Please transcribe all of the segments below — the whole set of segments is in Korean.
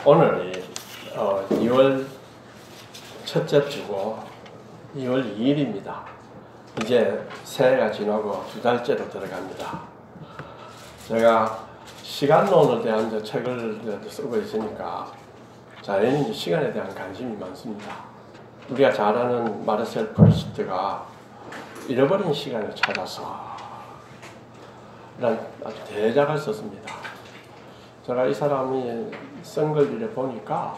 오늘이 2월 첫째 주고 2월 2일입니다. 이제 새해가 지나고 두 달째로 들어갑니다. 제가 시간론에 대한 책을 쓰고 있으니까 자연히 시간에 대한 관심이 많습니다. 우리가 잘 아는 마르셀 프루스트가 잃어버린 시간을 찾아서 라는 아주 대작을 썼습니다. 제가 이 사람이 쓴 걸 이래 보니까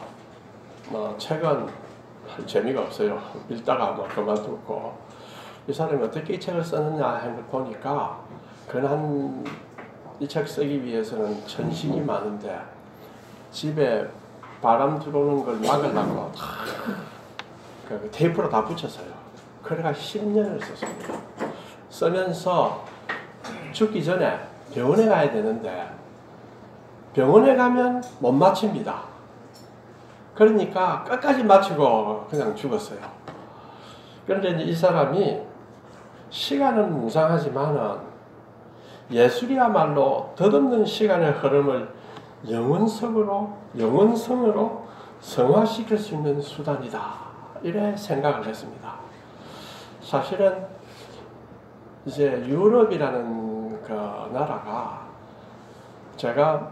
책은 재미가 없어요. 읽다가 그만두고, 이 사람이 어떻게 이 책을 썼느냐 하는 걸 보니까 그는 이 책 쓰기 위해서는 천신이 많은데 집에 바람 들어오는 걸 막으려고 그 테이프로 다 붙였어요. 그래가 10년을 썼습니다. 쓰면서 죽기 전에 병원에 가야 되는데 병원에 가면 못 마칩니다. 그러니까 끝까지 마치고 그냥 죽었어요. 그런데 이제 이 사람이 시간은 무상하지만은 예술이야말로 덧없는 시간의 흐름을 영원성으로 성화시킬 수 있는 수단이다. 이래 생각을 했습니다. 사실은 이제 유럽이라는 그 나라가, 제가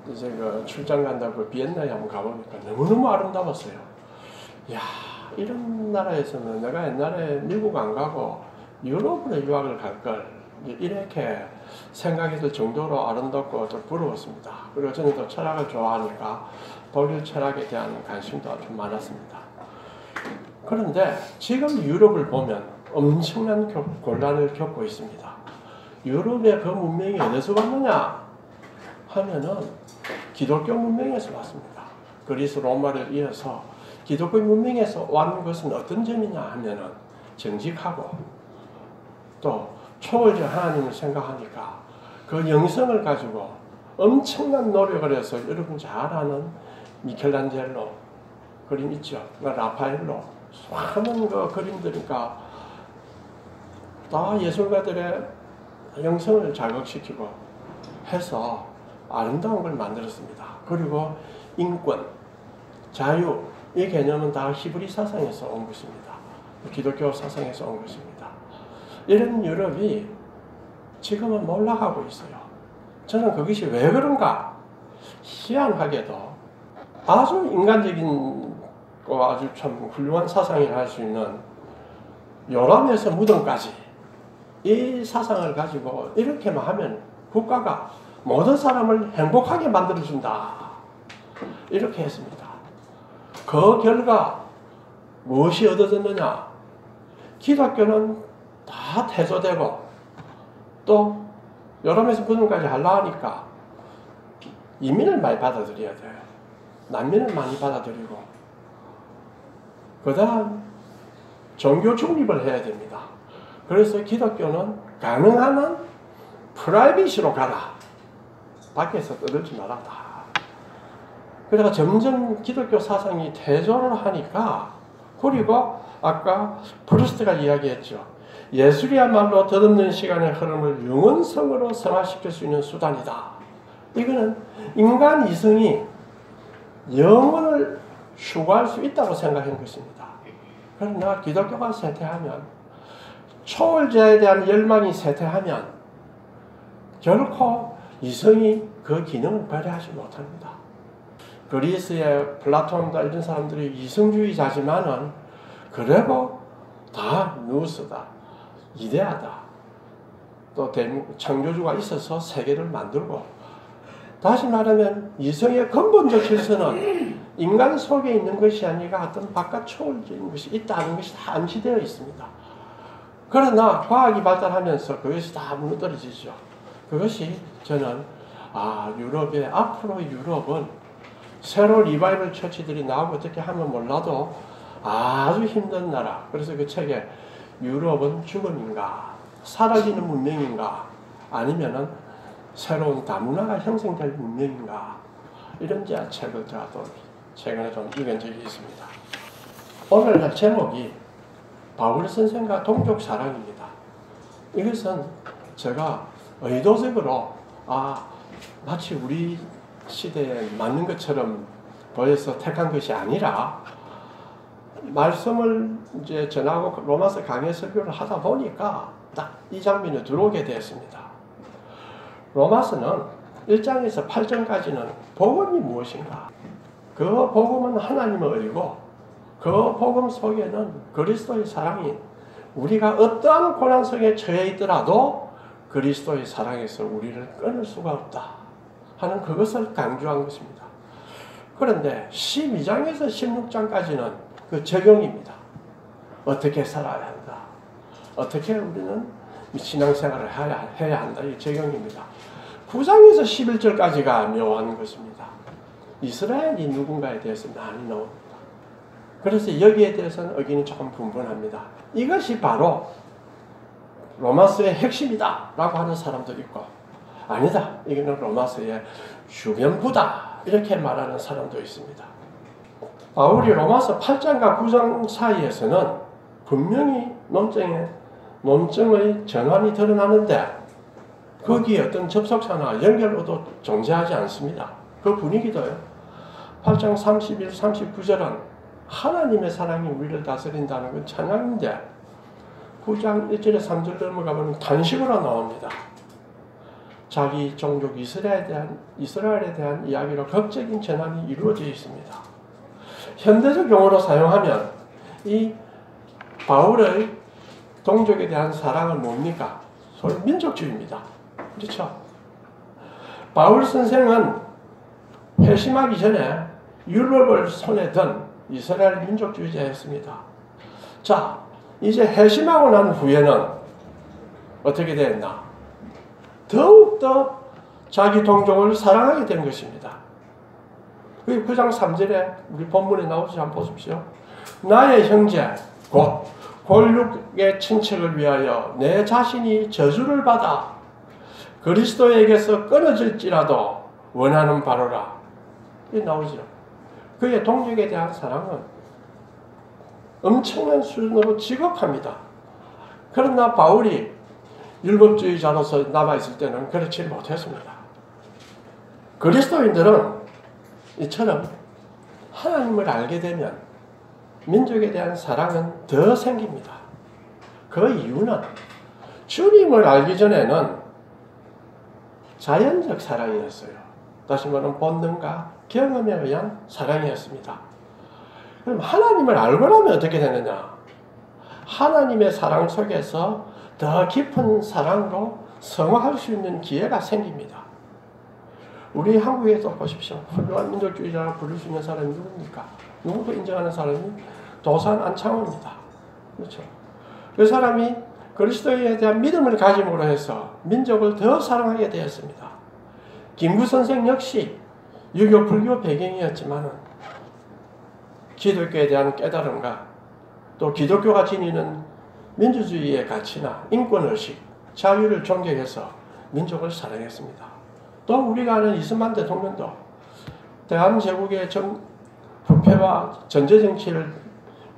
이제 그 출장 간다고 비엔나에 한번 가보니까 너무너무 아름다웠어요. 이야, 이런 나라에서는 내가 옛날에 미국 안 가고 유럽으로 유학을 갈 걸, 이렇게 생각이 들 정도로 아름답고 또 부러웠습니다. 그리고 저는 또 철학을 좋아하니까 독일 철학에 대한 관심도 아주 많았습니다. 그런데 지금 유럽을 보면 엄청난 곤란을 겪고 있습니다. 유럽의 그 문명이 어디서 왔느냐 하면은 기독교 문명에서 왔습니다. 그리스 로마를 이어서 기독교 문명에서 왔는 것은 어떤 점이냐 하면은 정직하고 또 초월적 하나님을 생각하니까 그 영성을 가지고 엄청난 노력을 해서 여러분 잘 아는 미켈란젤로 그림 있죠. 라파엘로 수많은 그 그림들이니까 다 예술가들의 영성을 자극시키고 해서 아름다운 걸 만들었습니다. 그리고 인권, 자유, 이 개념은 다 히브리 사상에서 온 것입니다. 기독교 사상에서 온 것입니다. 이런 유럽이 지금은 몰락하고 있어요. 저는 그것이 왜 그런가? 희한하게도 아주 인간적인 아주 참 훌륭한 사상이라 할 수 있는 요람에서 무덤까지 이 사상을 가지고 이렇게만 하면 국가가 모든 사람을 행복하게 만들어준다. 이렇게 했습니다. 그 결과 무엇이 얻어졌느냐? 기독교는 다 퇴소되고 또 요람에서 무덤까지 하려니까 이민을 많이 받아들여야 돼요. 난민을 많이 받아들이고 그 다음 종교 중립을 해야 됩니다. 그래서 기독교는 가능한 한 프라이빗으로 가라. 밖에서 떠들지 말아라. 그래서 점점 기독교 사상이 퇴조를 하니까, 그리고 아까 프루스트가 이야기했죠. 예술이야말로 덧없는 시간의 흐름을 영원성으로 성화시킬 수 있는 수단이다. 이거는 인간 이성이 영혼을 추구할 수 있다고 생각한 것입니다. 그러나 기독교가 쇠퇴하면, 초월자에 대한 열망이 쇠퇴하면 결코 이성이 그 기능을 발휘하지 못합니다. 그리스의 플라톤과 이런 사람들이 이성주의자지만은 그래도 다 누스다, 이데아다, 또 창조주가 있어서 세계를 만들고, 다시 말하면 이성의 근본적 질서는 인간 속에 있는 것이 아니라 어떤 바깥 초월적인 것이 있다는 것이 다 암시되어 있습니다. 그러나 과학이 발달하면서 그것이 다 무너뜨려지죠. 그것이 저는 유럽의, 앞으로 유럽은 새로 리바이벌 처치들이 나오고 어떻게 하면 몰라도 아주 힘든 나라. 그래서 그 책에 유럽은 죽음인가, 사라지는 문명인가, 아니면은 새로운 다문화가 형성될 문명인가, 이런 책을 제가 또 최근에 좀 읽은 적이 있습니다. 오늘날 제목이 바울 선생과 동족 사랑입니다. 이것은 제가 의도적으로 마치 우리 시대에 맞는 것처럼 보여서 택한 것이 아니라 말씀을 이제 전하고 로마서 강해 설교를 하다 보니까 딱 이 장면에 들어오게 되었습니다. 로마서는 1장에서 8장까지는 복음이 무엇인가? 그 복음은 하나님의 의고 그 복음 속에는 그리스도의 사랑이 우리가 어떠한 고난 속에 처해 있더라도 그리스도의 사랑에서 우리를 끊을 수가 없다 하는 그것을 강조한 것입니다. 그런데 12장에서 16장까지는 그 적용입니다. 어떻게 살아야 한다. 어떻게 우리는 신앙생활을 해야 한다. 이 적용입니다. 9장에서 11절까지가 묘한 것입니다. 이스라엘이 누군가에 대해서 많이 나옵니다. 그래서 여기에 대해서는 의견이 조금 분분합니다. 이것이 바로 로마서의 핵심이다 라고 하는 사람도 있고 아니다. 이거는 로마서의 주변부다. 이렇게 말하는 사람도 있습니다. 바울이 로마서 8장과 9장 사이에서는 분명히 논증의 전환이 드러나는데 거기에 어떤 접속사나 연결로도 존재하지 않습니다. 그 분위기도요. 8장 31, 39절은 하나님의 사랑이 우리를 다스린다는 건 찬양인데 9장 1절에 3절 넘어가면 단식으로 나옵니다. 자기 종족 이스라엘에 대한 이야기로 극적인 전환이 이루어져 있습니다. 현대적 용어로 사용하면 이 바울의 동족에 대한 사랑은 뭡니까? 소위 민족주의입니다. 그렇죠? 바울 선생은 회심하기 전에 유럽을 손에 든 이스라엘 민족주의자였습니다. 자, 이제 회심하고 난 후에는 어떻게 됐나? 더욱더 자기 동족을 사랑하게 된 것입니다. 9장 3절에 우리 본문에 나오지 한번 보십시오. 나의 형제 곧 골육의 친척을 위하여 내 자신이 저주를 받아 그리스도에게서 끊어질지라도 원하는 바로라. 이 나오죠. 그의 동족에 대한 사랑은 엄청난 수준으로 지극합니다. 그러나 바울이 율법주의자로서 남아있을 때는 그렇지 못했습니다. 그리스도인들은 이처럼 하나님을 알게 되면 민족에 대한 사랑은 더 생깁니다. 그 이유는 주님을 알기 전에는 자연적 사랑이었어요. 다시 말하면 본능과 경험에 의한 사랑이었습니다. 그럼 하나님을 알고 나면 어떻게 되느냐? 하나님의 사랑 속에서 더 깊은 사랑으로 성화할 수 있는 기회가 생깁니다. 우리 한국에서 보십시오. 훌륭한 민족주의자라고 부를 수 있는 사람이 누굽니까? 누구도 인정하는 사람이 도산 안창호입니다. 그렇죠? 그 사람이 그리스도에 대한 믿음을 가짐으로 해서 민족을 더 사랑하게 되었습니다. 김구 선생 역시 유교 불교 배경이었지만 기독교에 대한 깨달음과 또 기독교가 지니는 민주주의의 가치나 인권의식, 자유를 존경해서 민족을 사랑했습니다. 또 우리가 아는 이승만 대통령도 대한제국의 부패와 전제정치를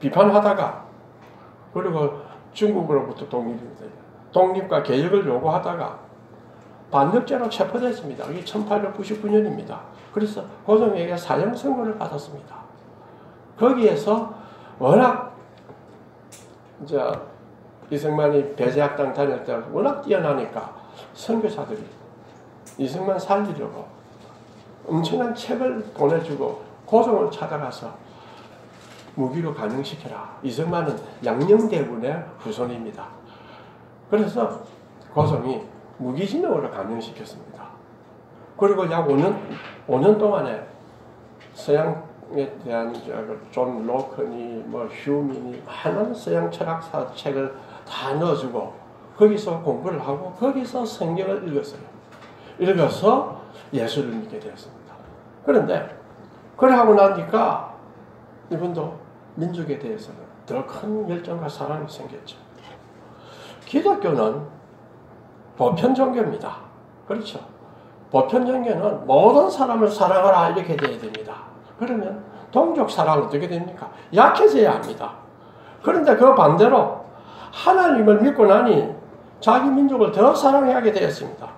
비판하다가 그리고 중국으로부터 독립과 개혁을 요구하다가 반역죄로 체포됐습니다. 이게 1899년입니다. 그래서 고종에게 사형 선고를 받았습니다. 거기에서 워낙 이제 이승만이 배제학당 다닐 때 워낙 뛰어나니까 선교사들이 이승만 살리려고 엄청난 책을 보내주고 고종을 찾아가서 무기로 감형시켜라. 이승만은 양녕대군의 후손입니다. 그래서 고종이 무기징역으로 감형시켰습니다. 그리고 약 5년 동안에 서양에 대한 존 로컨이 휴민이 많은 서양 철학사 책을 다 넣어주고 거기서 공부를 하고 거기서 성경을 읽었어요. 읽어서 예수를 믿게 되었습니다. 그런데 그래 하고 나니까 이분도 민족에 대해서는 더 큰 열정과 사랑이 생겼죠. 기독교는 보편 종교입니다. 그렇죠? 보편 종교는 모든 사람을 사랑하라 이렇게 돼야 됩니다. 그러면 동족 사랑은 어떻게 됩니까? 약해져야 합니다. 그런데 그 반대로 하나님을 믿고 나니 자기 민족을 더 사랑하게 되었습니다.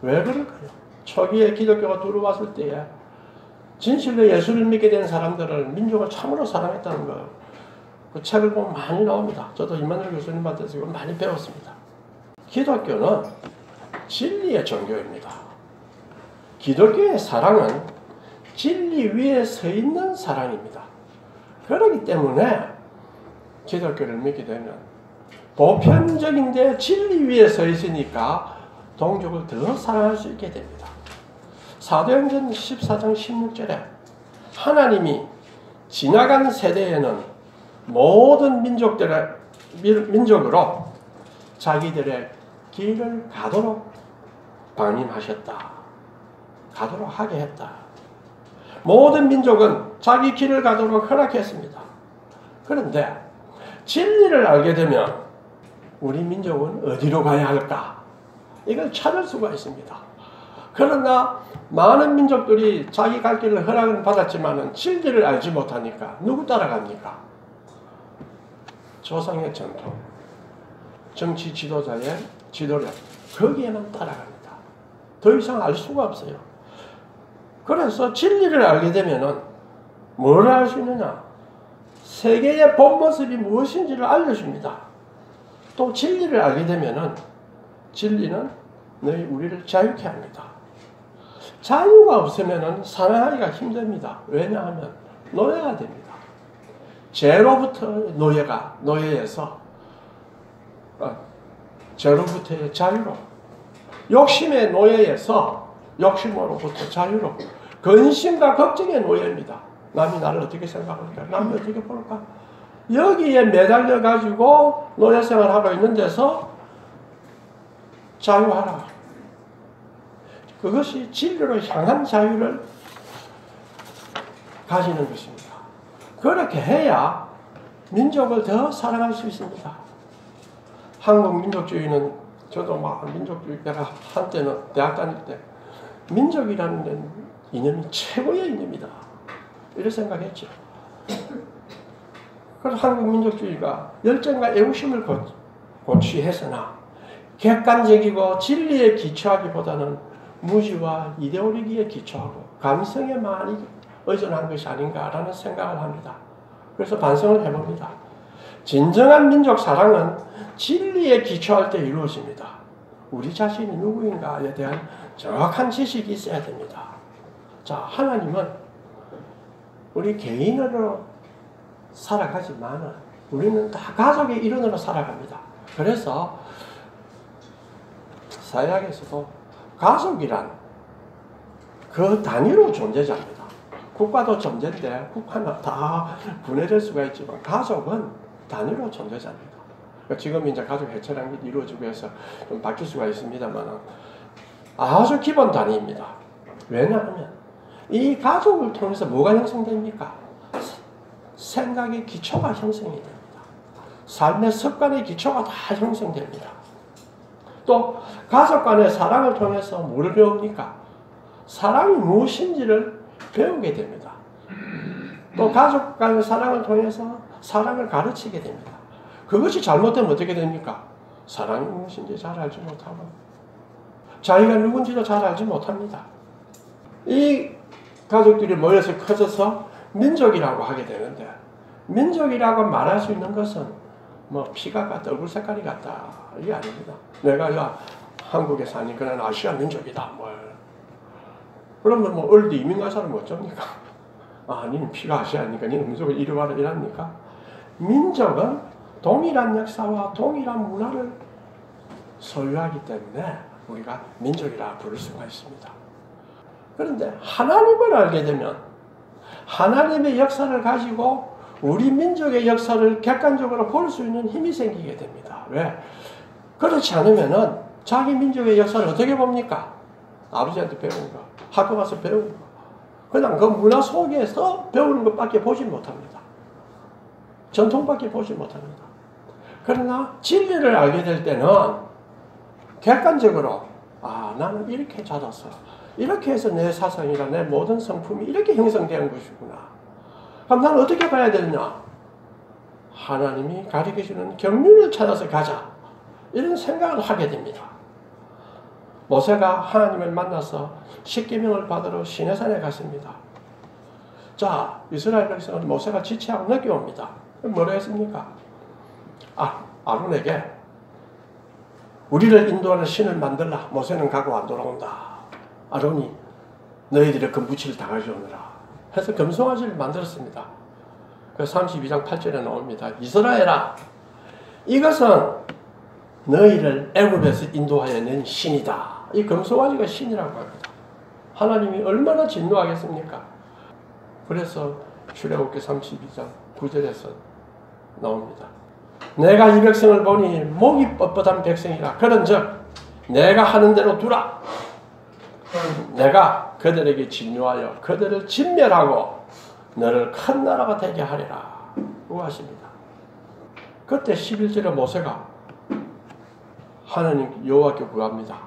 왜 그럴까요? 초기에 기독교가 들어왔을 때에 진실로 예수를 믿게 된 사람들을 민족을 참으로 사랑했다는 거예요. 그 책을 보면 많이 나옵니다. 저도 이만열 교수님한테서 이걸 많이 배웠습니다. 기독교는 진리의 종교입니다. 기독교의 사랑은 진리 위에 서 있는 사랑입니다. 그렇기 때문에 기독교를 믿게 되면 보편적인데 진리 위에 서 있으니까 동족을 더 사랑할 수 있게 됩니다. 사도행전 14장 16절에 하나님이 지나간 세대에는 모든 민족으로 자기들의 길을 가도록 방임하셨다. 가도록 하게 했다. 모든 민족은 자기 길을 가도록 허락했습니다. 그런데 진리를 알게 되면 우리 민족은 어디로 가야 할까? 이걸 찾을 수가 있습니다. 그러나 많은 민족들이 자기 갈 길을 허락을 받았지만 진리를 알지 못하니까 누구 따라갑니까? 조상의 전통, 정치 지도자의 지도력, 거기에만 따라갑니다. 더 이상 알 수가 없어요. 그래서 진리를 알게 되면은 뭘 알 수 있느냐? 세계의 본 모습이 무엇인지를 알려줍니다. 또 진리를 알게 되면은 진리는 너희 우리를 자유케 합니다. 자유가 없으면은 사랑하기가 힘듭니다. 왜냐하면 노예가 됩니다. 죄로부터 노예에서 죄로부터의 자유로, 욕심의 노예에서 욕심으로부터 자유로, 근심과 걱정의 노예입니다. 남이 나를 어떻게 생각할까? 남이 어떻게 볼까? 여기에 매달려 가지고 노예 생활하고 있는 데서 자유하라. 그것이 진리로 향한 자유를 가지는 것입니다. 그렇게 해야 민족을 더 사랑할 수 있습니다. 한국 민족주의는 저도 민족주의 내가 한때는 대학 다닐 때 민족이라는 이념이 최고의 이념이다. 이렇게 생각했죠. 그래서 한국 민족주의가 열정과 애국심을 고취해서나 객관적이고 진리에 기초하기보다는 무지와 이데올로기에 기초하고 감성에 많이 의존한 것이 아닌가라는 생각을 합니다. 그래서 반성을 해봅니다. 진정한 민족 사랑은 진리에 기초할 때 이루어집니다. 우리 자신이 누구인가에 대한 정확한 지식이 있어야 됩니다. 자, 하나님은 우리 개인으로 살아가지만 우리는 다 가족의 일원으로 살아갑니다. 그래서 사회학에서도 가족이란 그 단위로 존재자입니다. 국가도 존재인데 국가는 다 분해될 수가 있지만 가족은 단위로 존재자입니다. 지금 이제 가족 해체라는 게 이루어지고 해서 좀 바뀔 수가 있습니다만 아주 기본 단위입니다. 왜냐하면 이 가족을 통해서 뭐가 형성됩니까? 생각의 기초가 형성이 됩니다. 삶의 습관의 기초가 다 형성됩니다. 또 가족 간의 사랑을 통해서 뭐를 배웁니까? 사랑이 무엇인지를 배우게 됩니다. 또 가족 간의 사랑을 통해서 사랑을 가르치게 됩니다. 그것이 잘못되면 어떻게 됩니까? 사랑이 무엇인지 잘 알지 못하고 자기가 누군지도 잘 알지 못합니다. 이 가족들이 모여서 커져서 민족이라고 하게 되는데 민족이라고 말할 수 있는 것은 뭐 피가 같다, 얼굴 색깔이 같다 이게 아닙니다. 내가 한국에 사니까 난 아시아 민족이다. 그러면 뭐 어디 이민 간 사람 어쩝니까? 니는 피가 아시아니까 니는 무조건 이리 와라 이랍니까? 민족은 동일한 역사와 동일한 문화를 소유하기 때문에 우리가 민족이라 부를 수가 있습니다. 그런데 하나님을 알게 되면 하나님의 역사를 가지고 우리 민족의 역사를 객관적으로 볼 수 있는 힘이 생기게 됩니다. 왜? 그렇지 않으면은 자기 민족의 역사를 어떻게 봅니까? 아버지한테 배운 거, 학교 가서 배운 거, 그냥 그 문화 속에서 배우는 것밖에 보지 못합니다. 전통밖에 보지 못합니다. 그러나 진리를 알게 될 때는 객관적으로 나는 이렇게 자랐어. 이렇게 해서 내 사상이나 내 모든 성품이 이렇게 형성된 것이구나. 그럼 나는 어떻게 봐야 되느냐? 하나님이 가르쳐주는 경륜을 찾아서 가자. 이런 생각을 하게 됩니다. 모세가 하나님을 만나서 십계명을 받으러 시내산에 갔습니다. 자, 이스라엘 백성은 모세가 지체하고 내려옵니다. 뭐라 했습니까? 아론에게 우리를 인도하는 신을 만들라. 모세는 가고 안 돌아온다. 아론이 너희들의 금붙이를 당하지 오느라 해서 금송아지를 만들었습니다. 그 32장 8절에 나옵니다. 이스라엘아, 이것은 너희를 애굽에서 인도하여 낸 신이다. 이 금송아지가 신이라고 합니다. 하나님이 얼마나 진노하겠습니까? 그래서 출애굽기 32장 9절에서 나옵니다. 내가 이 백성을 보니 목이 뻣뻣한 백성이라. 그런즉 내가 하는 대로 두라. 내가 그들에게 진노하여 그들을 진멸하고 너를 큰 나라가 되게 하리라. 고 하십니다. 그때 11절에 모세가 하나님 여호와께 구합니다.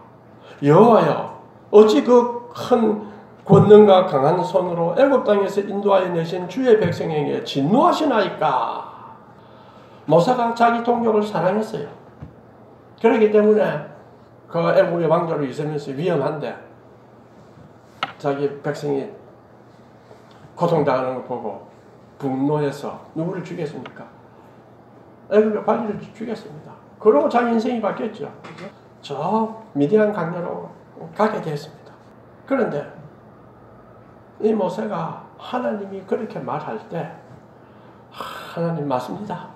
여호와여, 어찌 그 큰 권능과 강한 손으로 애굽 땅에서 인도하여 내신 주의 백성에게 진노하시나이까. 모세가 자기 동족을 사랑했어요. 그렇기 때문에 그 애굽의 왕조로 있으면서 위험한데 자기 백성이 고통당하는 걸 보고 분노해서 누구를 죽였습니까? 애굽의 관리를 죽였습니다. 그러고 자기 인생이 바뀌었죠. 저 미디안 강야로 가게 됐습니다. 그런데 이 모세가 하나님이 그렇게 말할 때 하나님 맞습니다.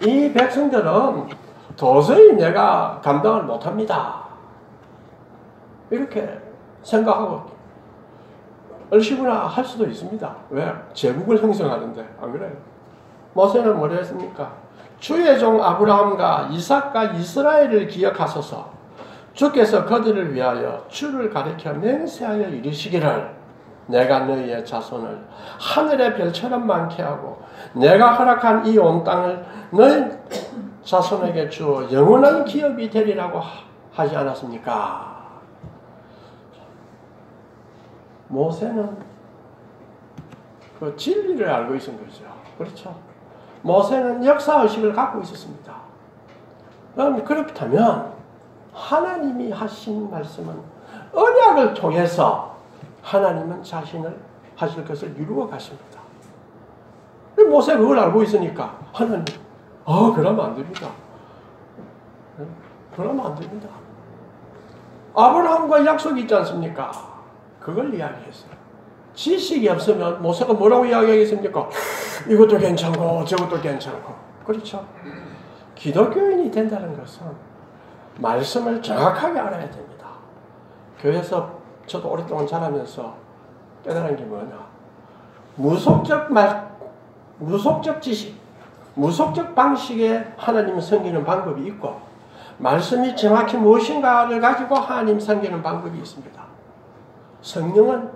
이 백성들은 도저히 내가 감당을 못합니다. 이렇게 생각하고 얼씨구나 할 수도 있습니다. 왜? 제국을 형성하는데 안 그래요? 모세는 뭐라 했습니까? 주의 종 아브라함과 이삭과 이스라엘을 기억하소서. 주께서 그들을 위하여 주를 가리켜 맹세하여 이르시기를 내가 너희의 자손을 하늘의 별처럼 많게 하고 내가 허락한 이 온 땅을 너희 자손에게 주어 영원한 기업이 되리라고 하지 않았습니까? 모세는 그 진리를 알고 있은 거죠. 그렇죠? 모세는 역사의식을 갖고 있었습니다. 그렇다면 하나님이 하신 말씀은 언약을 통해서 하나님은 자신을 하실 것을 이루어 가십니다. 모세가 그걸 알고 있으니까 하나님, 그러면 안 됩니다. 그러면 안 됩니다. 아브라함과 약속이 있지 않습니까? 그걸 이야기했어요. 지식이 없으면 모세가 뭐라고 이야기하겠습니까? 이것도 괜찮고 저것도 괜찮고. 그렇죠? 기독교인이 된다는 것은 말씀을 정확하게 알아야 됩니다. 교회에서 저도 오랫동안 자라면서 깨달은 게 뭐냐? 무속적 지식, 무속적 방식의 하나님을 섬기는 방법이 있고 말씀이 정확히 무엇인가를 가지고 하나님 섬기는 방법이 있습니다. 성령은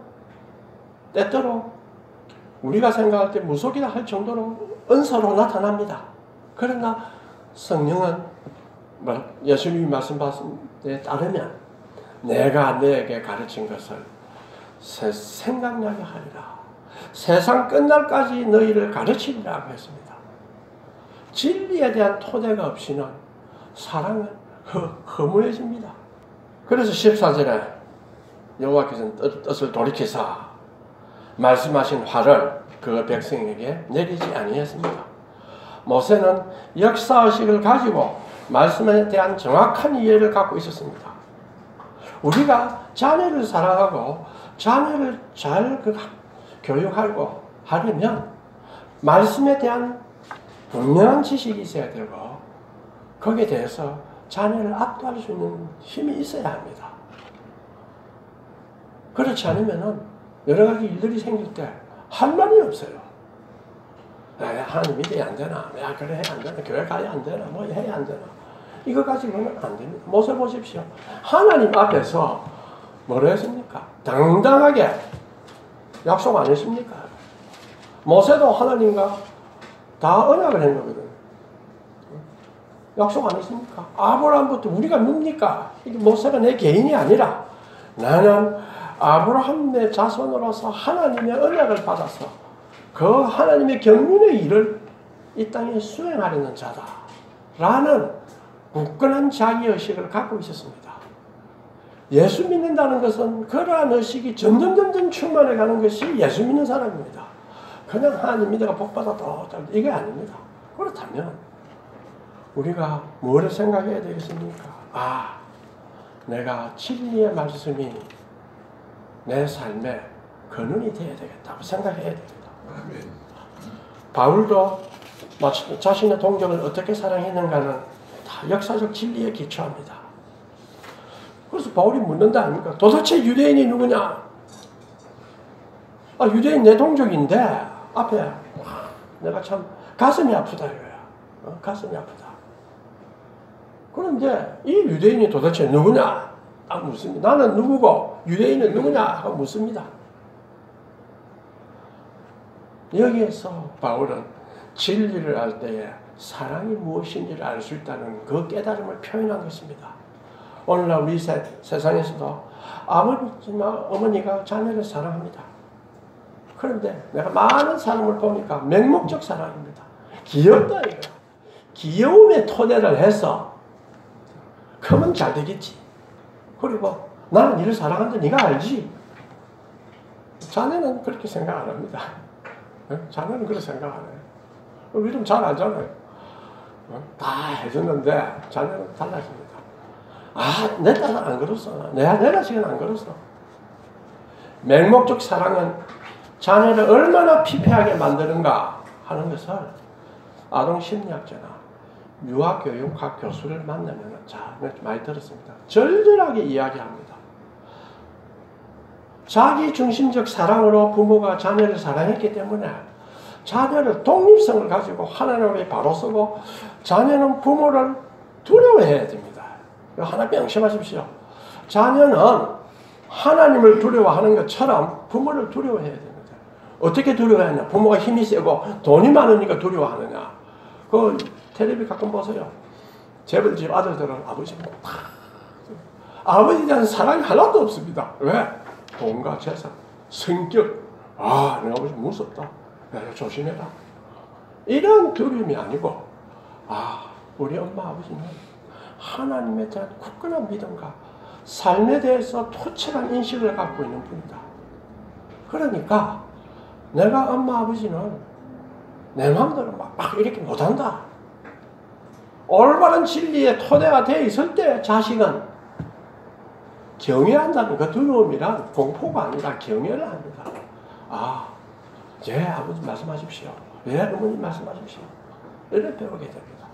때때로 우리가 생각할 때 무속이라 할 정도로 은사로 나타납니다. 그러나 성령은 예수님이 말씀하신 데 따르면 내가 너에게 가르친 것을 생각나게 하리라. 세상 끝날까지 너희를 가르치리라고 했습니다. 진리에 대한 토대가 없이는 사랑은 허무해집니다. 그래서 14절에 여호와께서는 뜻을 돌이키사 말씀하신 화를 그 백성에게 내리지 아니했습니다. 모세는 역사의식을 가지고 말씀에 대한 정확한 이해를 갖고 있었습니다. 우리가 자녀를 사랑하고 자녀를 잘 교육하고 하려면 말씀에 대한 분명한 지식이 있어야 되고 거기에 대해서 자녀를 압도할 수 있는 힘이 있어야 합니다. 그렇지 않으면 여러 가지 일들이 생길 때 할 말이 없어요. 하나님 믿어야 안 되나? 그래 해야 안 되나? 교회 가야 안 되나? 뭐 해야 안 되나? 이거 가지고는 안 됩니다. 모세 보십시오. 하나님 앞에서 뭐라 했습니까? 당당하게 약속 안 했습니까? 모세도 하나님과 다 언약을 한 거거든. 약속 안 했습니까? 아브라함부터 우리가 뭡니까? 모세가 내 개인이 아니라 나는 아브라함의 자손으로서 하나님의 언약을 받아서 그 하나님의 경륜의 일을 이 땅에 수행하려는 자다. 라는 굳건한 자기의식을 갖고 있었습니다. 예수 믿는다는 것은 그러한 의식이 점점 충만해가는 것이 예수 믿는 사람입니다. 그냥 하나님 믿어가 복받아도 이게 아닙니다. 그렇다면 우리가 뭐를 생각해야 되겠습니까? 아, 내가 진리의 말씀이 내 삶의 근원이 되어야 되겠다고 생각해야 됩니다. 바울도 자신의 동족을 어떻게 사랑했는가는 다 역사적 진리에 기초합니다. 그래서 바울이 묻는다 아닙니까? 도대체 유대인이 누구냐? 아, 유대인 내 동족인데 앞에 내가 참 가슴이 아프다 이거야. 가슴이 아프다. 그런데 이 유대인이 도대체 누구냐? 묻습니다. 나는 누구고 유대인은 누구냐? 하고 묻습니다. 여기에서 바울은 진리를 알 때에 사랑이 무엇인지를 알 수 있다는 그 깨달음을 표현한 것입니다. 오늘날 우리 세상에서도 아버지나 어머니가 자녀를 사랑합니다. 그런데 내가 많은 사람을 보니까 맹목적 사랑입니다. 귀엽다 이거야. 귀여움에 토대를 해서 그러면 잘 되겠지. 그리고 나는 니를 사랑한다 네가 알지. 자녀는 그렇게 생각 안 합니다. 자녀는 그렇게 생각 안 해요. 우리는 잘 알잖아요. 다 해줬는데 자녀는 달라집니다. 아, 내 딸은 안 그랬어. 내 자식은 안 그랬어. 맹목적 사랑은 자녀를 얼마나 피폐하게 만드는가 하는 것을 아동심리학자나 유아교육학 교수를 만나면 많이 들었습니다. 절절하게 이야기합니다. 자기 중심적 사랑으로 부모가 자녀를 사랑했기 때문에 자녀를 독립성을 가지고 하나님의 바로 쓰고 자녀는 부모를 두려워해야 됩니다. 하나 명심하십시오. 자녀는 하나님을 두려워하는 것처럼 부모를 두려워해야 됩니다. 어떻게 두려워하냐? 부모가 힘이 세고 돈이 많으니까 두려워하느냐? 그 텔레비 가끔 보세요. 재벌집 아들들은 아버지에 대한 사랑이 하나도 없습니다. 왜? 돈과 재산, 성격. 아, 내 아버지 무섭다. 야, 조심해라. 이런 두려움이 아니고, 아, 우리 엄마 아버지는 하나님에 대한 굳건한 믿음과 삶에 대해서 토착한 인식을 갖고 있는 분이다. 그러니까 내가 엄마 아버지는 내 마음대로 막 이렇게 못한다. 올바른 진리의 토대가 되어 있을 때 자식은 경외한다는 그 두려움이란 공포가 아니라 경외를 합니다. 아, 예, 아버지 말씀하십시오. 예, 어머니 말씀하십시오. 이를 배우게 됩니다.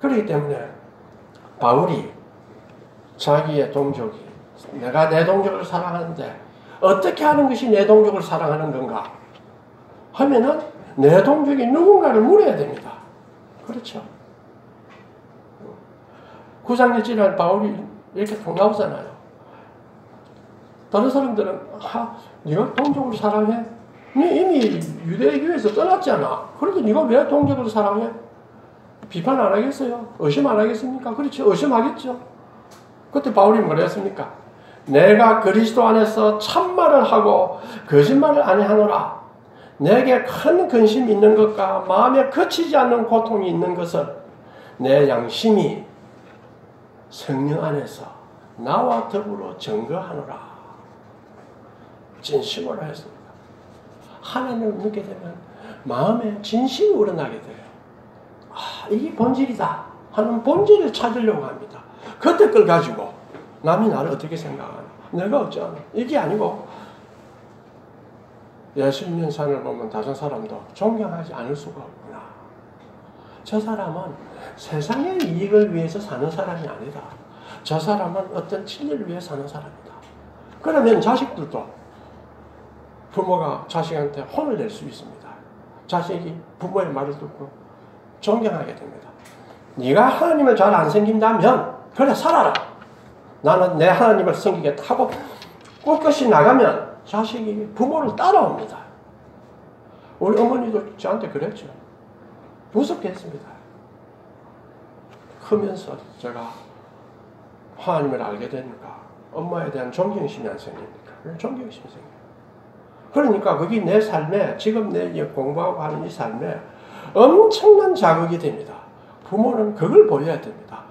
그렇기 때문에 바울이 자기의 동족이 내가 내 동족을 사랑하는데 어떻게 하는 것이 내 동족을 사랑하는 건가 하면은 내 동족이 누군가를 물어야 됩니다. 그렇죠. 구상일지는 바울이 이렇게 통 나오잖아요. 다른 사람들은 네가 동족을 사랑해? 네 이미 유대교에서 떠났잖아. 그런데 네가 왜 동족을 사랑해? 비판 안 하겠어요? 의심 안 하겠습니까? 그렇죠. 의심하겠죠. 그때 바울이 뭐라 했습니까? 내가 그리스도 안에서 참말을 하고 거짓말을 아니하노라. 내게 큰 근심이 있는 것과 마음에 거치지 않는 고통이 있는 것은 내 양심이 성령 안에서 나와 더불어 증거하노라. 진심으로 했습니다. 하나님을 믿게 되면 마음에 진심이 우러나게 돼요. 아, 이게 본질이다 하는 본질을 찾으려고 합니다. 그때 걸 가지고 남이 나를 어떻게 생각하나, 내가 어쩌나, 이게 아니고 예수 믿는 사람을 보면 다른 사람도 존경하지 않을 수가 없구나. 저 사람은 세상의 이익을 위해서 사는 사람이 아니다. 저 사람은 어떤 진리를 위해 사는 사람이다. 그러면 자식들도 부모가 자식한테 혼을 낼 수 있습니다. 자식이 부모의 말을 듣고 존경하게 됩니다. 네가 하나님을 잘 안 섬긴다면 그래 살아라. 나는 내 하나님을 섬기겠다 하고 꿋꿋이 나가면 자식이 부모를 따라옵니다. 우리 어머니도 저한테 그랬죠. 무섭게 했습니다. 크면서 제가 하나님을 알게 되니까 엄마에 대한 존경심이 안 생깁니까? 존경심이 생겨요. 그러니까 그게 내 삶에, 지금 내 공부하고 하는 이 삶에 엄청난 자극이 됩니다. 부모는 그걸 보여야 됩니다.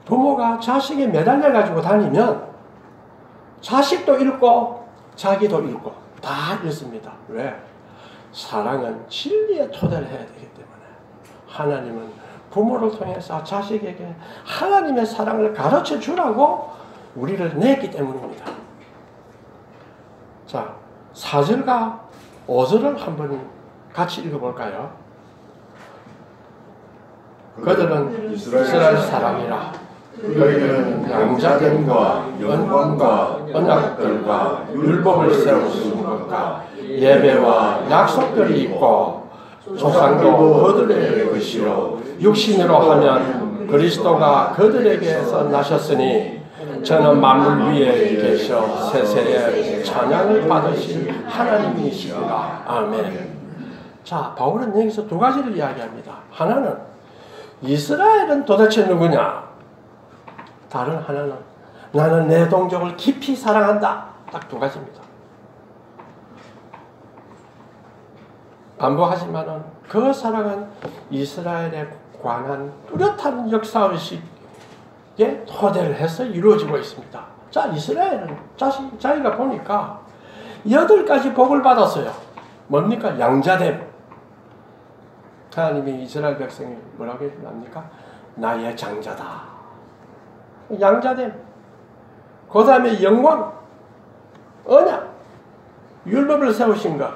부모가 자식에 매달려 가지고 다니면 자식도 잃고 자기도 잃고 다 잃습니다. 왜? 사랑은 진리의 토대를 해야 되기 때문에 하나님은 부모를 통해서 자식에게 하나님의 사랑을 가르쳐 주라고 우리를 냈기 때문입니다. 자, 4절과 5절을 한번 같이 읽어볼까요? 그들은 이스라엘 사람이라. 그들은 양자됨과 영광과 언약들과 율법을 세우신 것과 예배와 약속들이 있고 조상도 그들의 것이요 육신으로 하면 그리스도가 그들에게서 나셨으니 저는 만물 위에 계셔 세세에 찬양을 받으신 하나님이시구나. 아멘. 자, 바울은 여기서 두 가지를 이야기합니다. 하나는 이스라엘은 도대체 누구냐? 다른 하나는 나는 내 동족을 깊이 사랑한다. 딱 두 가지입니다. 반복하지만은 그 사랑은 이스라엘에 관한 뚜렷한 역사의식에 토대를 해서 이루어지고 있습니다. 자, 이스라엘은 자기가 보니까 8가지 복을 받았어요. 뭡니까? 양자됨. 하나님이 이스라엘 백성이 뭐라고 합니까? 나의 장자다. 양자됨. 그 다음에 영광, 언약, 율법을 세우신 것,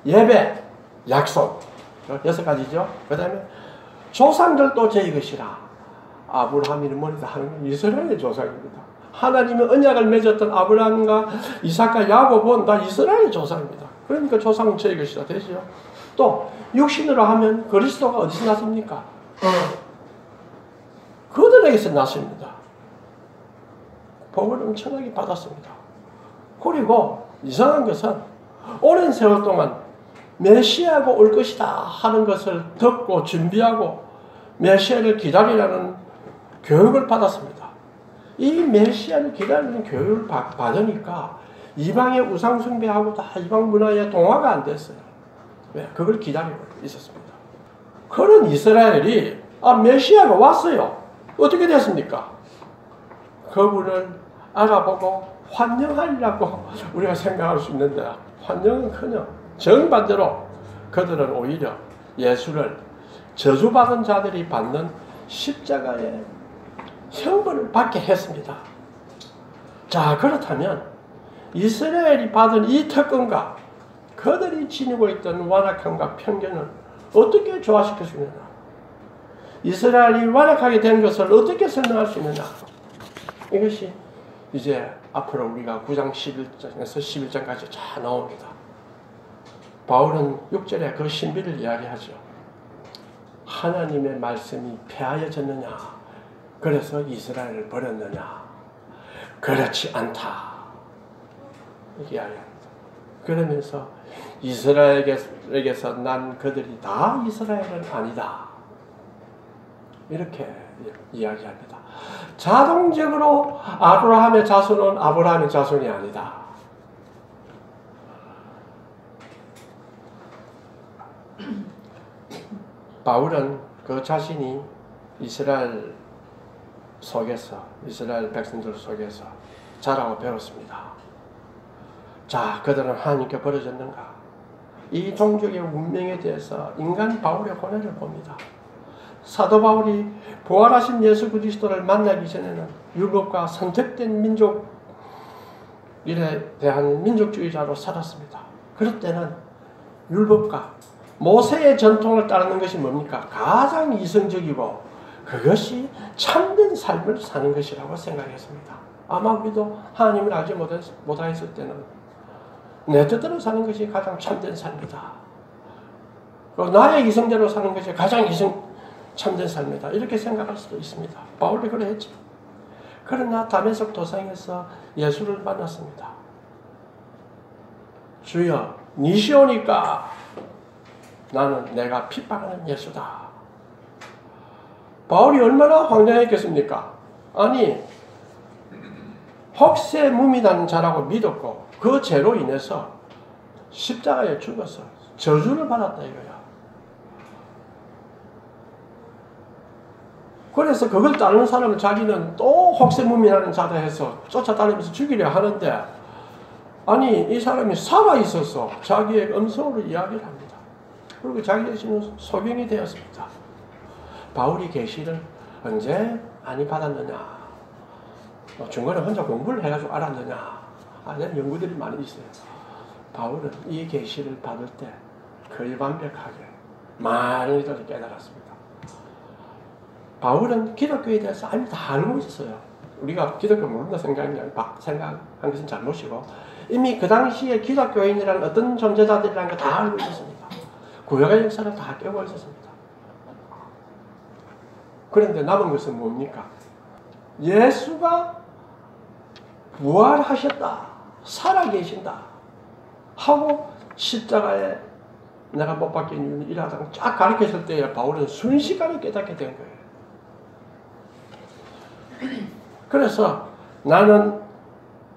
예배, 약속. 6가지죠. 그 다음에 조상들도 제 것이라. 아브라함이 머리다 하는 건 이스라엘의 조상입니다. 하나님이 언약을 맺었던 아브라함과 이삭과 야곱은 다 이스라엘의 조상입니다. 그러니까 조상은 제 것이라 되죠. 또 육신으로 하면 그리스도가 어디서 났습니까? 그들에게서 났습니다. 복을 엄청나게 받았습니다. 그리고 이상한 것은 오랜 세월 동안 메시아가 올 것이다 하는 것을 듣고 준비하고 메시아를 기다리라는 교육을 받았습니다. 이 메시아를 기다리는 교육을 받으니까 이방의 우상 숭배하고 다 이방 문화에 동화가 안 됐어요. 왜? 그걸 기다리고 있었습니다. 그런 이스라엘이 메시아가 왔어요. 어떻게 됐습니까? 그분을 알아보고 환영하리라고 우리가 생각할 수 있는데 환영은커녕 정반대로 그들은 오히려 예수를 저주받은 자들이 받는 십자가의 형벌을 받게 했습니다. 자, 그렇다면 이스라엘이 받은 이 특권과 그들이 지니고 있던 완악함과 편견을 어떻게 조화시킬 수 있느냐? 이스라엘이 완악하게 된 것을 어떻게 설명할 수 있느냐? 이것이 이제 앞으로 우리가 9장 11절에서 11장까지 잘 나옵니다. 바울은 6절에 그 신비를 이야기하죠. 하나님의 말씀이 폐하여졌느냐? 그래서 이스라엘을 버렸느냐? 그렇지 않다. 이렇게 이야기합니다. 그러면서 이스라엘에게서 난 그들이 다 이스라엘은 아니다. 이렇게 이야기합니다. 자동적으로 아브라함의 자손은 아브라함의 자손이 아니다. 바울은 그 자신이 이스라엘 속에서 이스라엘 백성들 속에서 자라고 배웠습니다. 자, 그들은 하나님께 버려졌는가? 이 종족의 운명에 대해서 인간 바울의 고뇌를 봅니다. 사도 바울이 부활하신 예수 그리스도를 만나기 전에는 율법과 선택된 민족에 대한 민족주의자로 살았습니다. 그럴 때는 율법과 모세의 전통을 따르는 것이 뭡니까? 가장 이성적이고 그것이 참된 삶을 사는 것이라고 생각했습니다. 아마 우리도 하나님을 알지 못했을 때는 내 뜻대로 사는 것이 가장 참된 삶이다. 나의 이성대로 사는 것이 가장 참된 삶이다. 이렇게 생각할 수도 있습니다. 바울이 그랬죠. 그러나 다메섹 도상에서 예수를 만났습니다. 주여, 니시오니까 나는 내가 핍박하는 예수다. 바울이 얼마나 황당했겠습니까? 아니, 혹세무민한 자라고 믿었고 그 죄로 인해서 십자가에 죽어서 저주를 받았다 이거야. 그래서 그걸 따르는 사람은 자기는 또 혹세무민하는 자다 해서 쫓아다니면서 죽이려 하는데 아니 이 사람이 살아있어서 자기의 음성으로 이야기를 합니다. 그리고 자기 자신은 소경이 되었습니다. 바울이 계시를 언제 많이 받았느냐, 중간에 혼자 공부를 해가지고 알았느냐 하는 연구들이 많이 있어요. 바울은 이 계시를 받을 때 거의 완벽하게 많이들 깨달았습니다. 바울은 기독교에 대해서 이미 다 알고 있었어요. 우리가 기독교 모른다 생각한 것은 잘못이고, 이미 그 당시에 기독교인이라는 어떤 존재자들이라는 거 다 알고 있었습니다. 구약의 역사를 다 깨고 있었습니다. 그런데 남은 것은 뭡니까? 예수가 부활하셨다, 살아계신다 하고 십자가에 내가 못 박힌 이유는 이러하다고 쫙 가르쳤을 때 바울은 순식간에 깨닫게 된 거예요. 그래서 나는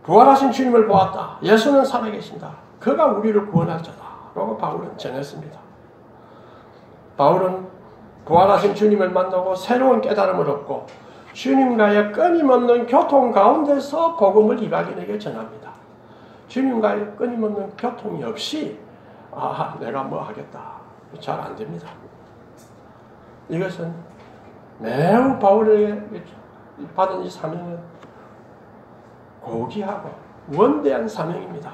부활하신 주님을 보았다. 예수는 살아계신다. 그가 우리를 구원할 자다. 라고 바울은 전했습니다. 바울은 부활하신 주님을 만나고 새로운 깨달음을 얻고 주님과의 끊임없는 교통 가운데서 복음을 이방인에게 전합니다. 주님과의 끊임없는 교통이 없이 내가 뭐 하겠다. 잘 안 됩니다. 이것은 매우 바울에게 받은 이 사명은 고귀하고 원대한 사명입니다.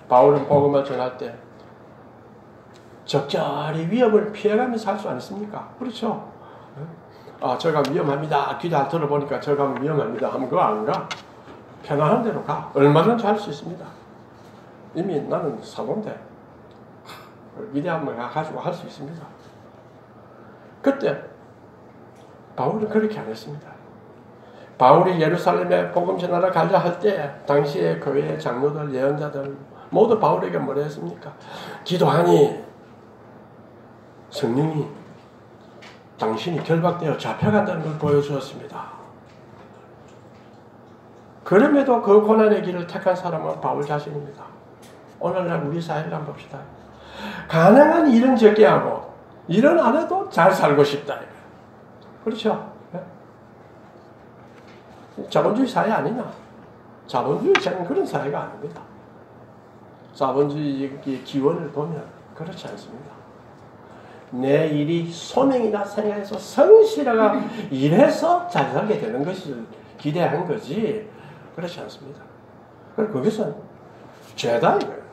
바울은 복음을 전할 때 적절히 위험을 피해가면서 할 수 않습니까? 그렇죠? 저가 위험합니다. 기도 들어보니까 저가 위험합니다. 하면 그거 안 가. 편안한 대로 가. 얼마든지 할 수 있습니다. 이미 나는 사도인데 위대한 걸 가지고 할 수 있습니다. 그때 바울은 그렇게 안 했습니다. 바울이 예루살렘에 복음 전하러 가려 할 때 당시의 교회의 장로들, 예언자들 모두 바울에게 뭐라 했습니까? 기도하니 성령이 당신이 결박되어 잡혀간다는 걸 보여주었습니다. 그럼에도 그 고난의 길을 택한 사람은 바울 자신입니다. 오늘날 우리 사회를 한번 봅시다. 가능한 일은 적게 하고 일은 안 해도 잘 살고 싶다. 그렇죠? 자본주의 사회 아니냐? 자본주의는 그런 사회가 아닙니다. 자본주의 기원을 보면 그렇지 않습니다. 내 일이 소명이다 생각해서 성실하게 일해서 잘 살게 되는 것을 기대한 거지 그렇지 않습니다. 그것은 죄다 이거예요.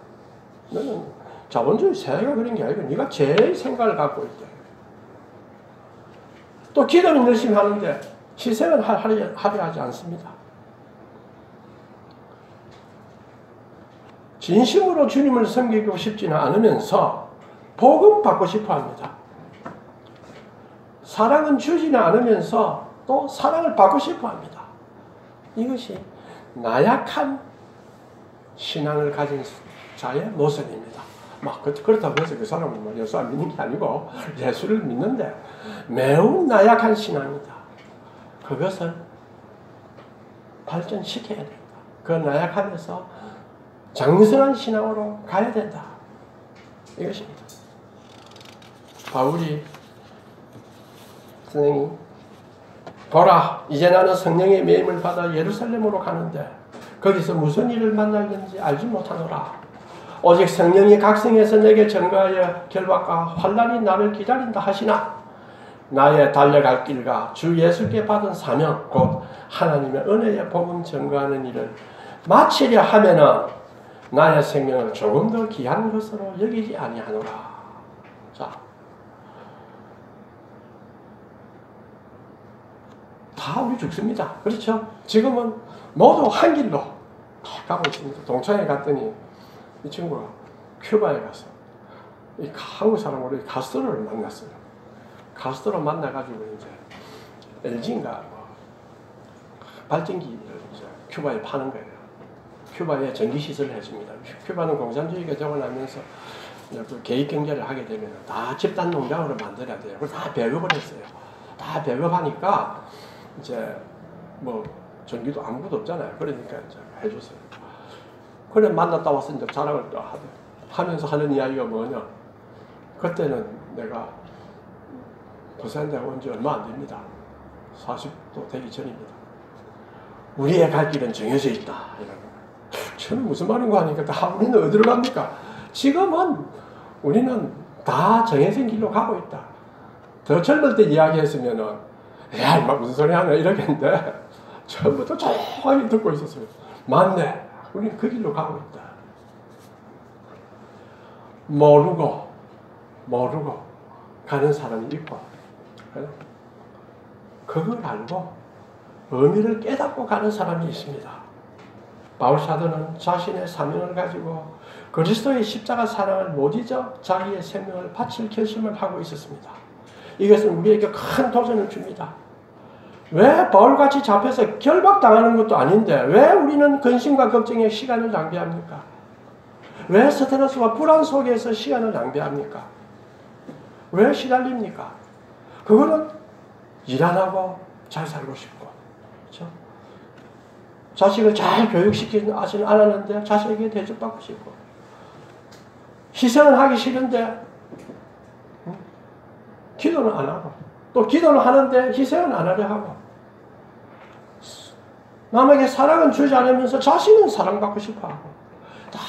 너는 자본주의 사회가 그런 게 아니고 네가 죄의 생각을 갖고 있대. 또 기도는 열심히 하는데 희생은 하려 하지 않습니다. 진심으로 주님을 섬기고 싶지는 않으면서 복음 받고 싶어 합니다. 사랑은 주지는 않으면서 또 사랑을 받고 싶어 합니다. 이것이 나약한 신앙을 가진 자의 모습입니다. 그렇다고 해서 그 사람은 예수 안 믿는 게 아니고 예수를 믿는데 매우 나약한 신앙이다. 그것을 발전시켜야 된다. 그 나약함에서 장성한 신앙으로 가야 된다. 이것입니다. 바울이 선생님 보라 이제 나는 성령의 매임을 받아 예루살렘으로 가는데 거기서 무슨 일을 만날는지 알지 못하노라. 오직 성령이 각성해서 내게 전가하여 결박과 환난이 나를 기다린다 하시나 나의 달려갈 길과 주 예수께 받은 사명 곧 하나님의 은혜의 복음 전가하는 일을 마치려 하면은 나의 생명을 조금 더 귀한 것으로 여기지 아니하노라. 자, 다 우리 죽습니다. 그렇죠? 지금은 모두 한 길로 가고 있습니다. 동창회 갔더니 이 친구가 큐바에 가서 이 한국 사람으로 가스트로를 만났어요. 가스트로 만나가지고 이제 LG인가 뭐 발전기를 이제 큐바에 파는 거예요. 큐바에 전기시설을 해줍니다. 큐바는 공산주의가 되고 나면서 그 개입경제를 하게 되면 다 집단 농장으로 만들어야 돼요. 그걸 다 배급을 했어요. 다 배급하니까 이제 뭐 전기도 아무것도 없잖아요. 그러니까 이제 해줬어요. 그래 만났다 와서 이제 자랑을 또 하면서 하는 이야기가 뭐냐. 그때는 내가 부산대 온 지 얼마 안 됩니다. 40도 되기 전입니다. 우리의 갈 길은 정해져 있다. 이런 저는 무슨 말인가 하니까 다 우리는 어디로 갑니까? 지금은 우리는 다 정해진 길로 가고 있다. 더 젊을 때 이야기했으면은 야 임마 무슨 소리 하냐 이러겠는데 처음부터 조용히 듣고 있었어요. 맞네. 우리는 그 길로 가고 있다. 모르고 가는 사람이 있고 그걸 알고 의미를 깨닫고 가는 사람이 있습니다. 바울 사도는 자신의 사명을 가지고 그리스도의 십자가 사랑을 못 잊어 자기의 생명을 바칠 결심을 하고 있었습니다. 이것은 우리에게 큰 도전을 줍니다. 왜 바울같이 잡혀서 결박당하는 것도 아닌데 왜 우리는 근심과 걱정에 시간을 낭비합니까? 왜 스트레스와 불안 속에서 시간을 낭비합니까? 왜 시달립니까? 그거는 일 안 하고 잘 살고 싶고, 그렇죠? 자식을 잘 교육시키지 않았는데 자식에게 대접받고 싶고, 희생을 하기 싫은데 기도는 안 하고, 또 기도는 하는데 희생은 안 하려 하고, 남에게 사랑은 주지 않으면서 자신은 사랑받고 싶어 하고, 다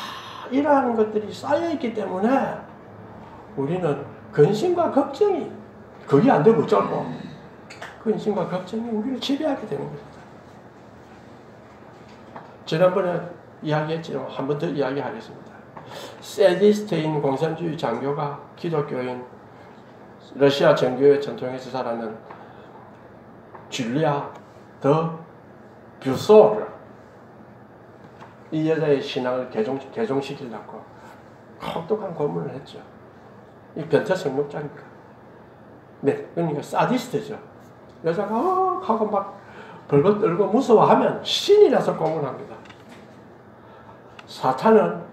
이러한 것들이 쌓여있기 때문에 우리는 근심과 걱정이, 그게 안 되면 어쩔고, 근심과 걱정이 우리를 지배하게 되는 겁니다. 지난번에 이야기했지만 한 번 더 이야기하겠습니다. 세디스트인 공산주의 장교가 기독교인 러시아 정교회 전통에서 자라는 줄리아 더 뷰소르, 이 여자의 신앙을 개종시키려고 혹독한 고문을 했죠. 이 변태 성욕자니까. 네, 그러니까 사디스트죠. 여자가 하고 막 벌벌 떨고 무서워하면 신이라서 고문합니다. 사탄은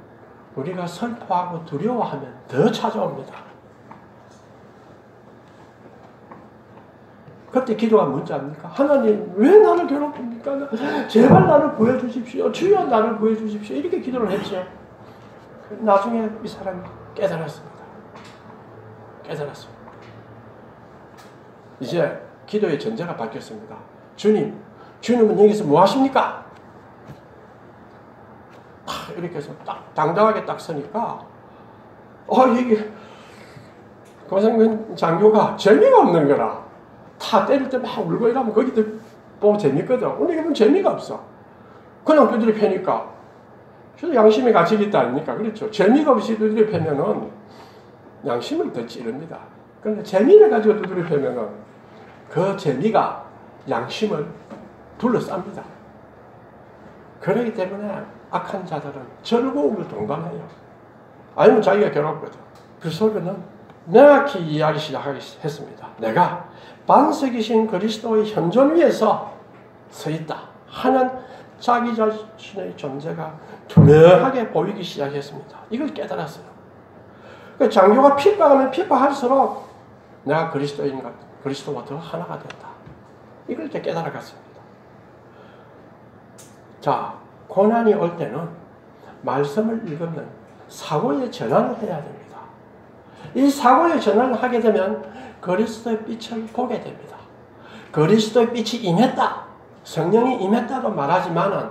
우리가 슬퍼하고 두려워하면 더 찾아옵니다. 그때 기도가 뭔지 압니까? 하나님 왜 나를 괴롭힙니까? 제발 나를 구해주십시오. 주여 나를 구해주십시오. 이렇게 기도를 했죠. 나중에 이 사람이 깨달았습니다. 이제 기도의 전제가 바뀌었습니다. 주님은 여기서 뭐 하십니까? 이렇게 해서 딱 당당하게 딱 서니까 이게 고생된 장교가 재미가 없는 거라. 다 때릴 때 막 울고 이러면 거기도 보고 재밌거든. 근데 이게 보면 재미가 없어. 그냥 두드려 패니까 저도 양심의 가책이 있다 아닙니까? 그렇죠. 재미가 없이 두드려 패면은 양심을 더 찌릅니다. 그런데 재미를 가지고 두드려 패면은 그 재미가 양심을 둘러쌉니다. 그렇기 때문에 악한 자들은 즐거움을 동반해요. 아니면 자기가 괴롭거든. 그 소리는 명확히 이야기 시작했습니다. 내가 반석이신 그리스도의 현존 위에서 서 있다 하는 자기 자신의 존재가 투명하게 보이기 시작했습니다. 이걸 깨달았어요. 그 장교가 핍박하면 핍박할수록 내가 그리스도와 더 하나가 된다. 이걸 이제 깨달아갔습니다. 자, 고난이 올 때는 말씀을 읽으면 사고의 전환을 해야 됩니다. 이 사고의 전환을 하게 되면 그리스도의 빛을 보게 됩니다. 그리스도의 빛이 임했다, 성령이 임했다고 말하지만은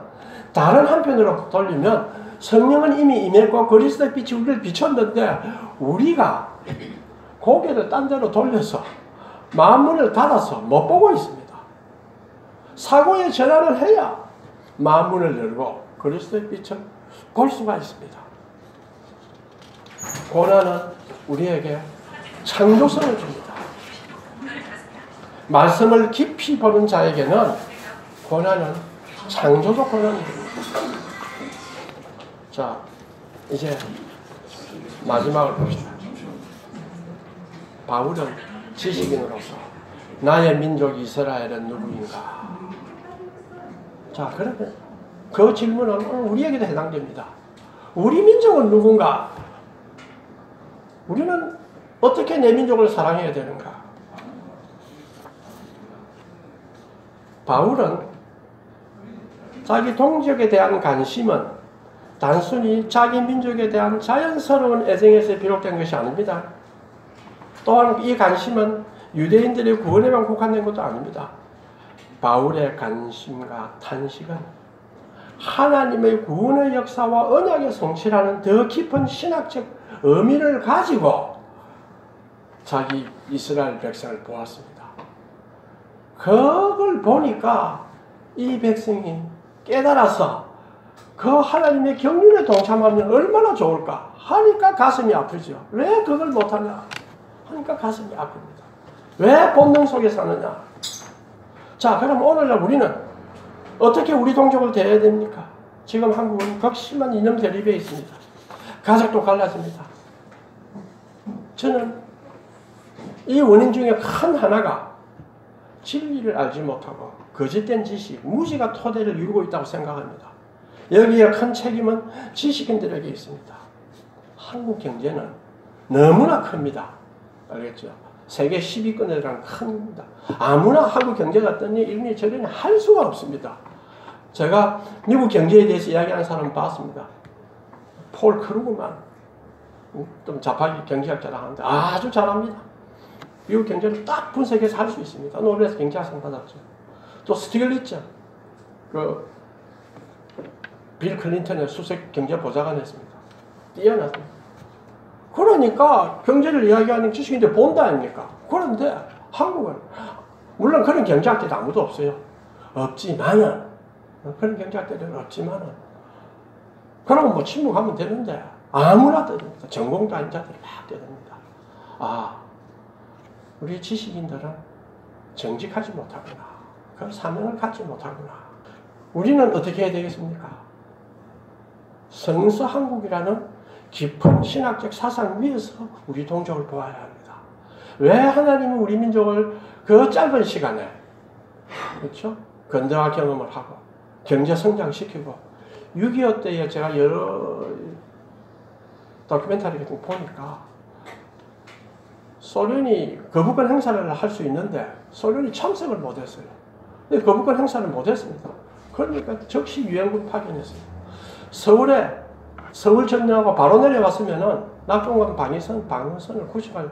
다른 한편으로 돌리면 성령은 이미 임했고 그리스도의 빛이 우리를 비췄는데 우리가 고개를 딴 데로 돌려서 마음문을 닫아서 못 보고 있습니다. 사고의 전환을 해야 마음문을 열고 그리스도의 빛을 볼 수가 있습니다. 고난은 우리에게 창조성을 줍니다. 말씀을 깊이 보는 자에게는 고난은 창조적 고난이 됩니다. 자, 이제 마지막을 봅시다. 바울은 지식인으로서 나의 민족 이스라엘은 누구인가? 자, 그러면 그 질문은 우리에게도 해당됩니다. 우리 민족은 누군가? 우리는 어떻게 내 민족을 사랑해야 되는가? 바울은 자기 동족에 대한 관심은 단순히 자기 민족에 대한 자연스러운 애정에서 비롯된 것이 아닙니다. 또한 이 관심은 유대인들의 구원에만 국한된 것도 아닙니다. 바울의 관심과 탄식은 하나님의 구원의 역사와 언약의 성취라는 더 깊은 신학적 의미를 가지고 자기 이스라엘 백성을 보았습니다. 그걸 보니까 이 백성이 깨달아서 그 하나님의 경륜에 동참하면 얼마나 좋을까 하니까 가슴이 아프죠. 왜 그걸 못하냐 하니까 가슴이 아픕니다. 왜 본능 속에 사느냐. 자, 그럼 오늘날 우리는 어떻게 우리 동족을 대해야 됩니까? 지금 한국은 극심한 이념 대립에 있습니다. 가족도 갈라집니다. 저는 이 원인 중에 큰 하나가 진리를 알지 못하고 거짓된 지식, 무지가 토대를 이루고 있다고 생각합니다. 여기에 큰 책임은 지식인들에게 있습니다. 한국 경제는 너무나 큽니다. 알겠죠? 세계 10위권에 들어간 큽니다. 아무나 한국 경제 같더니 이러니 저러니 할 수가 없습니다. 제가 미국 경제에 대해서 이야기하는 사람 봤습니다. 폴 크루그만, 좀 좌파 경제학자라 하는데 아주 잘합니다. 미국 경제를 딱 분석해서 할 수 있습니다. 노벨에서 경제학상 받았죠. 또 스티글리츠, 빌 클린턴의 수석 경제보좌관 했습니다. 뛰어났습니다. 그러니까 경제를 이야기하는 지식인들 본다 아닙니까? 그런데 한국은 물론 그런 경제학자들 아무도 없어요. 없지만은 그런 경제학자들은 없지만은 그러면 뭐 침묵하면 되는데 아무나 떠듭니다. 전공도 아닌 자들이 막 떠듭니다. 아, 우리 지식인들은 정직하지 못하구나. 그 사명을 갖지 못하구나. 우리는 어떻게 해야 되겠습니까? 성서 한국이라는 깊은 신학적 사상 위에서 우리 동족을 보아야 합니다. 왜 하나님은 우리 민족을 그 짧은 시간에 그렇죠? 근대화 경험을 하고 경제 성장시키고 6.25 때에 제가 여러 다큐멘터리를 보니까 소련이 거부권 행사를 할 수 있는데 소련이 참석을 못했어요. 거부권 행사를 못했습니다. 그러니까 즉시 유엔군 파견했어요. 서울 점령하고 바로 내려왔으면은 낙동강 방어선을 구축할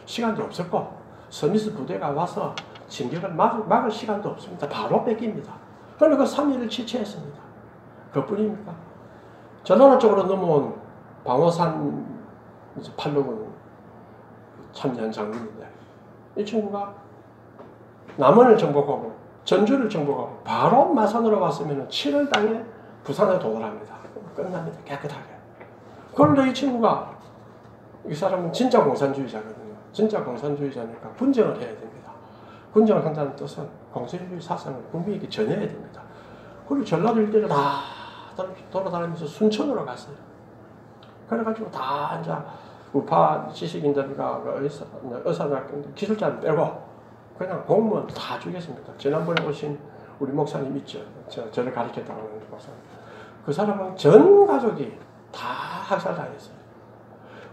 시간도 없었고 서미스 부대가 와서 진격을 막을 시간도 없습니다. 바로 뺏깁니다. 그러니까 3일을 지체했습니다. 그뿐입니까? 전라도 쪽으로 넘어온 방어산 팔로군 참여한 장군인데 이 친구가 남원을 정복하고 전주를 정복하고 바로 마산으로 왔으면 7월 당에 부산에 도달합니다. 끝납니다. 깨끗하게. 그런데 이 친구가 이 사람은 진짜 공산주의자거든요. 진짜 공산주의자니까 분쟁을 해야 됩니다. 분쟁을 한다는 뜻은 공산주의 사상을 국민에게 전해야 됩니다. 그리고 전라도 일대를 다 돌아다니면서 순천으로 갔어요. 그래가지고 다 이제 우파 지식인들과 의사들 기술자를 빼고 그냥 공무원 다 죽였습니다. 지난번에 오신 우리 목사님 있죠. 저를 가르쳤다고 하는 목사님. 그 사람은 전 가족이 다 학살당했어요.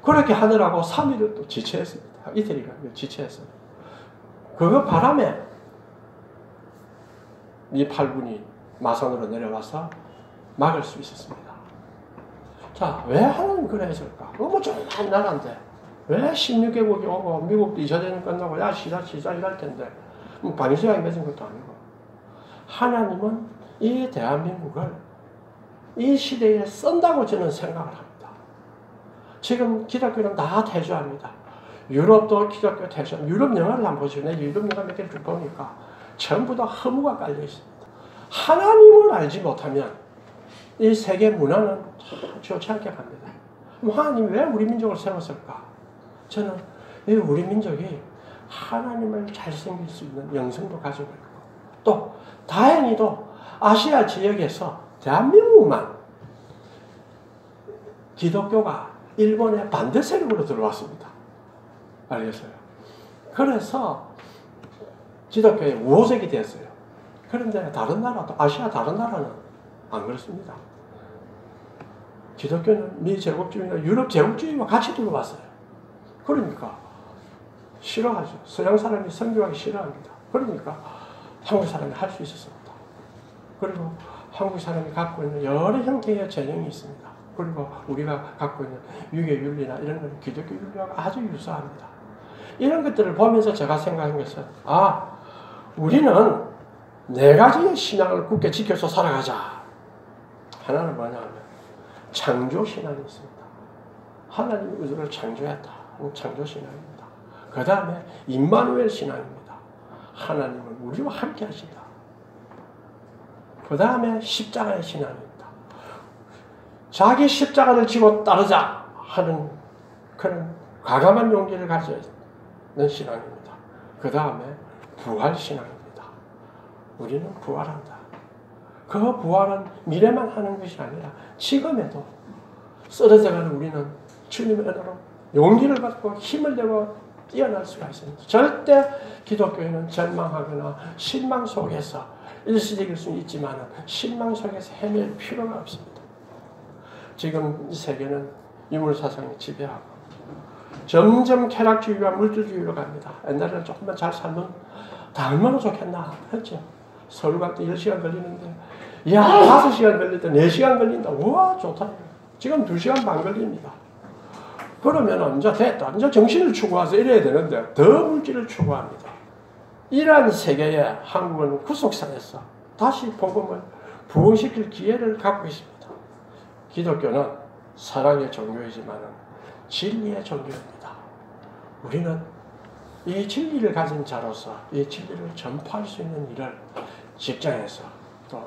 그렇게 하느라고 3일을 또 지체했습니다. 이틀이가 지체했어요. 그거 바람에 이 8군이 마산으로 내려와서 막을 수 있었습니다. 자, 왜 하나님 그래 했을까? 너무 조그만 나라인데 왜 16개국이 오고 미국도 2차 대전 끝나고 야 시작 이럴 텐데 방위시장이 맺은 것도 아니고 하나님은 이 대한민국을 이 시대에 쓴다고 저는 생각을 합니다. 지금 기독교는 다 퇴조합니다. 유럽도 기독교 퇴조. 유럽 영화를 한번 보시면 유럽 영화 몇 개를 쭉 보니까 전부 다 허무가 깔려 있습니다. 하나님을 알지 못하면 이 세계 문화는 좋지 않게 갑니다. 하나님이 왜 우리 민족을 세웠을까? 저는 우리 민족이 하나님을 잘 섬길 수 있는 영성도 가지고 있고 또 다행히도 아시아 지역에서 대한민국만 기독교가 일본의 반대 세력으로 들어왔습니다. 알겠어요? 그래서 기독교의 우호적이 됐어요. 그런데 다른 나라도 아시아 다른 나라는 안 그렇습니다. 기독교는 미 제국주의나 유럽 제국주의와 같이 들어왔어요. 그러니까 싫어하죠. 서양 사람이 선교하기 싫어합니다. 그러니까 한국 사람이 할 수 있었습니다. 그리고 한국 사람이 갖고 있는 여러 형태의 재능이 있습니다. 그리고 우리가 갖고 있는 유교윤리나 이런 건 기독교 윤리와 아주 유사합니다. 이런 것들을 보면서 제가 생각한 것은 우리는 4가지의 신앙을 굳게 지켜서 살아가자. 하나는 뭐냐면 창조신앙이 있습니다. 하나님이 우주를 창조했다. 창조신앙입니다. 그 다음에 임마누엘 신앙입니다. 하나님은 우리와 함께 하신다. 그 다음에 십자가의 신앙입니다. 자기 십자가를 지고 따르자 하는 그런 과감한 용기를 가져야 하는 신앙입니다. 그 다음에 부활신앙입니다. 우리는 부활한다. 그 부활은 미래만 하는 것이 아니라 지금에도 쓰러져가는 우리는 주님의 은혜로 용기를 받고 힘을 내고 뛰어날 수가 있습니다. 절대 기독교인은 절망하거나 실망 속에서 일시적일 수는 있지만 실망 속에서 헤맬 필요가 없습니다. 지금 이 세계는 유물사상이 지배하고 점점 쾌락주의와 물질주의로 갑니다. 옛날에는 조금만 잘 살면 다 얼마나 좋겠나 했죠. 서울 갈 때 10시간 걸리는데 야 5시간 걸릴 때 4시간 걸린다. 우와 좋다. 지금 2시간 반 걸립니다. 그러면 이제 됐다. 이제 정신을 추구해서 이래야 되는데 더 물질을 추구합니다. 이러한 세계에 한국은 구속사에서 다시 복음을 부흥시킬 기회를 갖고 있습니다. 기독교는 사랑의 종교이지만 진리의 종교입니다. 우리는 이 진리를 가진 자로서 이 진리를 전파할 수 있는 일을 직장에서 또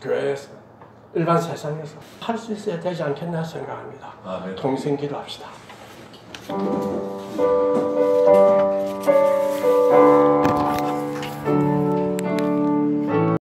교회에서 일반 세상에서 할 수 있어야 되지 않겠나 생각합니다. 아멘. 동생 기도합시다.